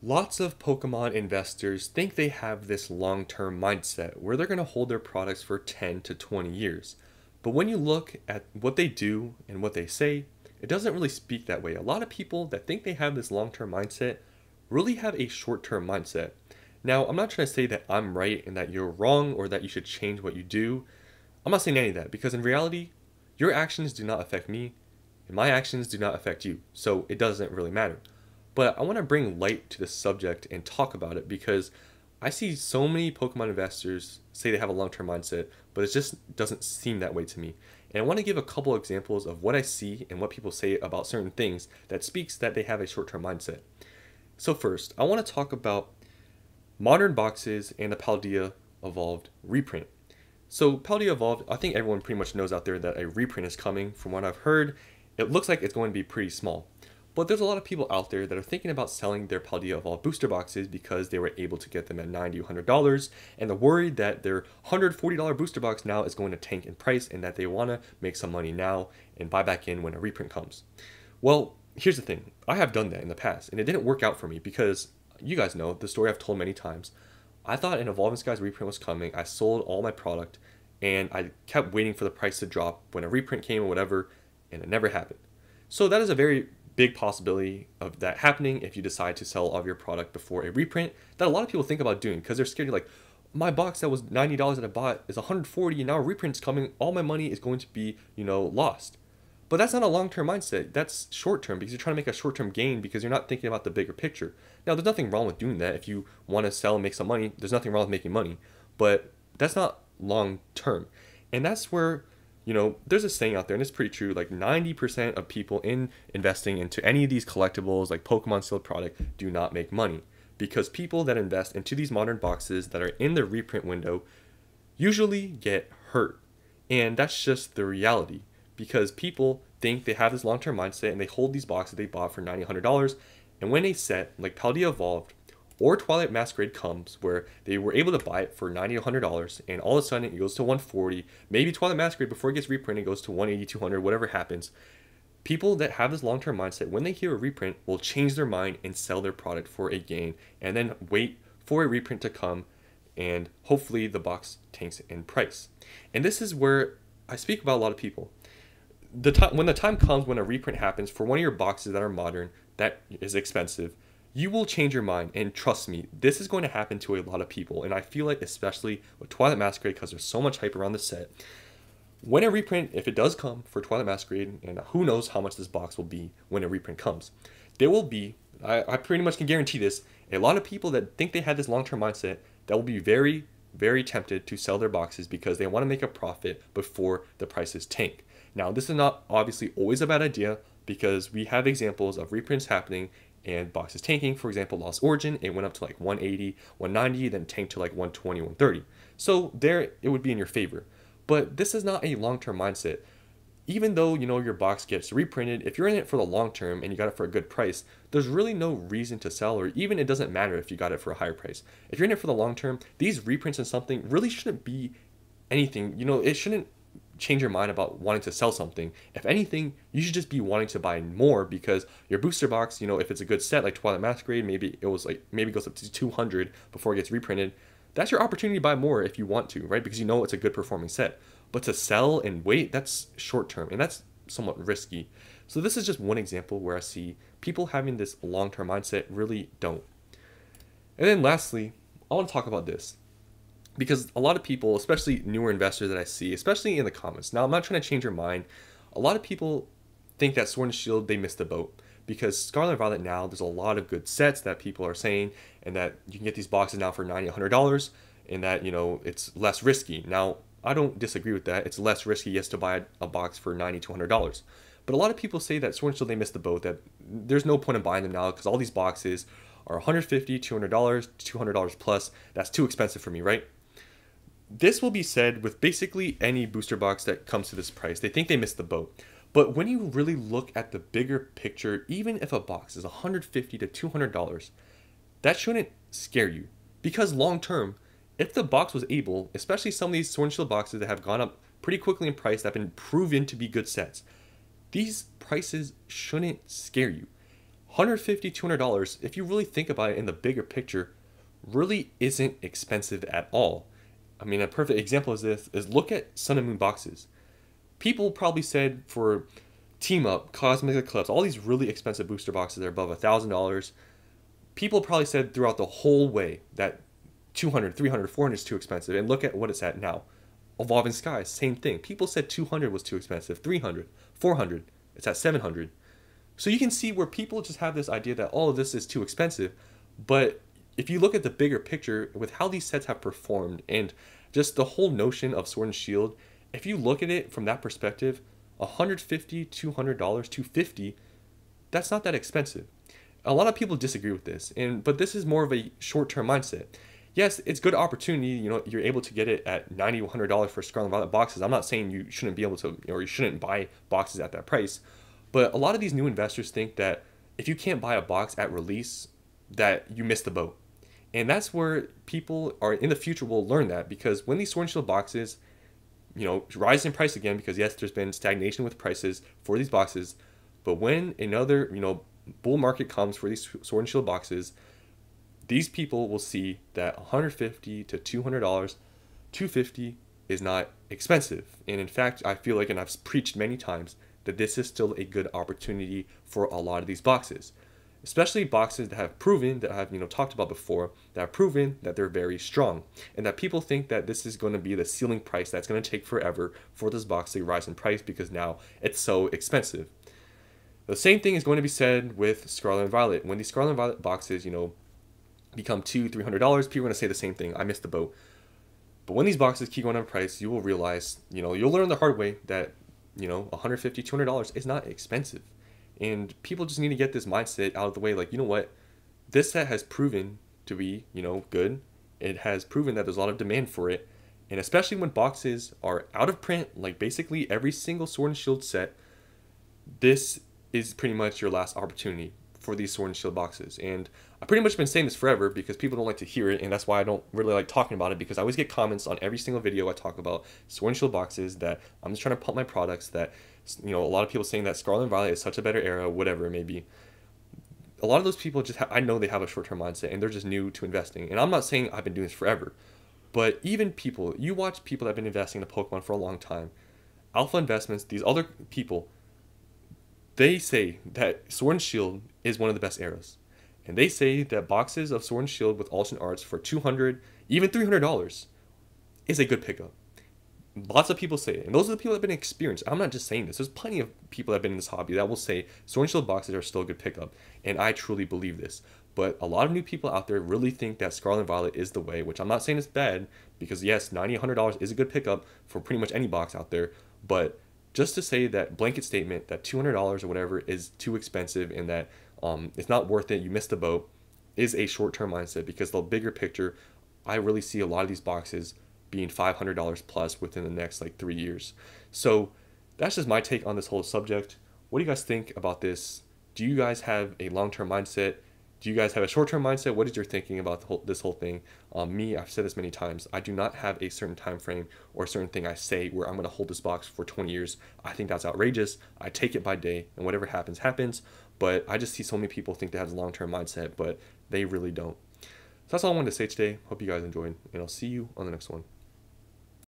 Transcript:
Lots of Pokemon investors think they have this long-term mindset where they're going to hold their products for 10 to 20 years. But when you look at what they do and what they say, it doesn't really speak that way. A lot of people that think they have this long-term mindset really have a short-term mindset. Now, I'm not trying to say that I'm right and that you're wrong or that you should change what you do. I'm not saying any of that because in reality, your actions do not affect me and my actions do not affect you. So it doesn't really matter. But I want to bring light to this subject and talk about it because I see so many Pokemon investors say they have a long-term mindset, but it just doesn't seem that way to me. And I want to give a couple examples of what I see and what people say about certain things that speaks that they have a short-term mindset. So first, I want to talk about modern boxes and the Paldea Evolved reprint. So Paldea Evolved, I think everyone pretty much knows out there that a reprint is coming. From what I've heard, it looks like it's going to be pretty small. But there's a lot of people out there that are thinking about selling their Paldea Evolved booster boxes because they were able to get them at $90, $100, and they're worried that their $140 booster box now is going to tank in price and that they want to make some money now and buy back in when a reprint comes. Well, here's the thing. I have done that in the past, and it didn't work out for me because you guys know the story I've told many times. I thought an Evolving Skies reprint was coming. I sold all my product, and I kept waiting for the price to drop when a reprint came or whatever, and it never happened. So that is a very big possibility of that happening if you decide to sell all of your product before a reprint that a lot of people think about doing because they're scared. You're like, my box that was $90 that I bought is $140 and now a reprint's coming. All my money is going to be, lost. But that's not a long-term mindset. That's short-term because you're trying to make a short-term gain because you're not thinking about the bigger picture. Now, there's nothing wrong with doing that. If you want to sell and make some money, there's nothing wrong with making money. But that's not long-term. And that's where there's a saying out there, and it's pretty true, like 90% of people in investing into any of these collectibles, like Pokemon sealed product, do not make money. Because people that invest into these modern boxes that are in the reprint window usually get hurt. And that's just the reality. Because people think they have this long-term mindset and they hold these boxes they bought for $90, $100, and when a set like Paldea Evolved or Twilight Masquerade comes where they were able to buy it for $90 or $100 and all of a sudden it goes to $140, maybe Twilight Masquerade before it gets reprinted goes to $180, $200, whatever happens. People that have this long-term mindset, when they hear a reprint, will change their mind and sell their product for a gain and then wait for a reprint to come and hopefully the box tanks in price. And this is where I speak about a lot of people. When the time comes when a reprint happens for one of your boxes that are modern, that is expensive, you will change your mind, and trust me, this is going to happen to a lot of people, and I feel like especially with Twilight Masquerade because there's so much hype around the set. When a reprint, if it does come for Twilight Masquerade, and who knows how much this box will be when a reprint comes, there will be, I pretty much can guarantee this, a lot of people that think they had this long-term mindset that will be very, very tempted to sell their boxes because they want to make a profit before the prices tank. Now, this is not obviously always a bad idea because we have examples of reprints happening and boxes tanking. For example, Lost Origin, it went up to like 180, 190, then tanked to like 120, 130. So there, it would be in your favor. But this is not a long-term mindset. Even though, your box gets reprinted, if you're in it for the long term and you got it for a good price, there's really no reason to sell, or even it doesn't matter if you got it for a higher price. If you're in it for the long term, these reprints and something really shouldn't be anything. It shouldn't change your mind about wanting to sell something. If anything, you should just be wanting to buy more because your booster box, if it's a good set like Twilight Masquerade, maybe it goes up to 200 before it gets reprinted. That's your opportunity to buy more if you want to, right? Because it's a good performing set. But to sell and wait, that's short term and that's somewhat risky. So this is just one example where I see people having this long-term mindset really don't. And then lastly, I want to talk about this. Because a lot of people, especially newer investors that I see, especially in the comments. Now, I'm not trying to change your mind. A lot of people think that Sword and Shield, they missed the boat. Because Scarlet and Violet now, there's a lot of good sets that people are saying, and that you can get these boxes now for $90, $100, and that, it's less risky. Now, I don't disagree with that. It's less risky, yes, to buy a box for $90 to $100. But a lot of people say that Sword and Shield, they missed the boat, that there's no point in buying them now because all these boxes are $150, $200, $200 plus. That's too expensive for me, right? This will be said with basically any booster box that comes to this price. They think they missed the boat. But when you really look at the bigger picture, even if a box is $150 to $200, that shouldn't scare you. Because long term, if the box was able, especially some of these Sword and Shield boxes that have gone up pretty quickly in price that have been proven to be good sets, these prices shouldn't scare you. $150, $200, if you really think about it in the bigger picture, really isn't expensive at all. I mean, a perfect example of this is look at Sun and Moon boxes. People probably said for Team Up, Cosmic Eclipse, all these really expensive booster boxes that are above $1,000, people probably said throughout the whole way that 200, 300, 400 is too expensive. And look at what it's at now. Evolving Skies, same thing. People said 200 was too expensive, 300, 400, it's at 700. So you can see where people just have this idea that all of this is too expensive. But if you look at the bigger picture with how these sets have performed and just the whole notion of Sword and Shield, if you look at it from that perspective, $150, $200, $250, that's not that expensive. A lot of people disagree with this, but this is more of a short-term mindset. Yes, it's good opportunity. You know, you're able to get it at $90, $100 for Scarlet Violet boxes. I'm not saying you shouldn't be able to, or you shouldn't buy boxes at that price. But a lot of these new investors think that if you can't buy a box at release, that you missed the boat. And that's where people are in the future will learn that, because when these Sword and Shield boxes, rise in price again, because yes, there's been stagnation with prices for these boxes, but when another, bull market comes for these Sword and Shield boxes, these people will see that $150 to $200, $250 is not expensive. And in fact, I feel like, and I've preached many times, that this is still a good opportunity for a lot of these boxes, especially boxes that have proven, that I've talked about before, that have proven that they're very strong, and that people think that this is going to be the ceiling price that's going to take forever for this box to rise in price because now it's so expensive. The same thing is going to be said with Scarlet and Violet. When these Scarlet and Violet boxes, become $200, $300, people are going to say the same thing. I missed the boat. But when these boxes keep going up in price, you will realize, you'll learn the hard way that, $150, $200 is not expensive. And people just need to get this mindset out of the way. Like, you know what? This set has proven to be, good. It has proven that there's a lot of demand for it. And especially when boxes are out of print, like basically every single Sword and Shield set, this is pretty much your last opportunity for these Sword and Shield boxes. And I've pretty much been saying this forever because people don't like to hear it, and that's why I don't really like talking about it, because I always get comments on every single video I talk about Sword and Shield boxes that I'm just trying to pump my products, that a lot of people saying that Scarlet and Violet is such a better era, whatever it may be. A lot of those people just I know they have a short-term mindset and they're just new to investing. And I'm not saying I've been doing this forever, but even people, you watch people that have been investing in Pokemon for a long time, Alpha Investments, these other people, they say that Sword and Shield is one of the best eras. And they say that boxes of Sword and Shield with alternate arts for $200, even $300 is a good pickup. Lots of people say it. And those are the people that have been experienced. I'm not just saying this. There's plenty of people that have been in this hobby that will say Sword and Shield boxes are still a good pickup. And I truly believe this. But a lot of new people out there really think that Scarlet and Violet is the way, which I'm not saying it's bad, because yes, $90, $100 is a good pickup for pretty much any box out there. But just to say that blanket statement that $200 or whatever is too expensive and that it's not worth it, you missed the boat, is a short-term mindset, because the bigger picture, I really see a lot of these boxes being $500 plus within the next 3 years. So that's just my take on this whole subject. What do you guys think about this? Do you guys have a long-term mindset? Do you guys have a short-term mindset? What is your thinking about this whole thing? Me, I've said this many times. I do not have a certain time frame or a certain thing I say where I'm going to hold this box for 20 years. I think that's outrageous. I take it by day, and whatever happens, happens. But I just see so many people think they have a long-term mindset, but they really don't. So that's all I wanted to say today. Hope you guys enjoyed, and I'll see you on the next one.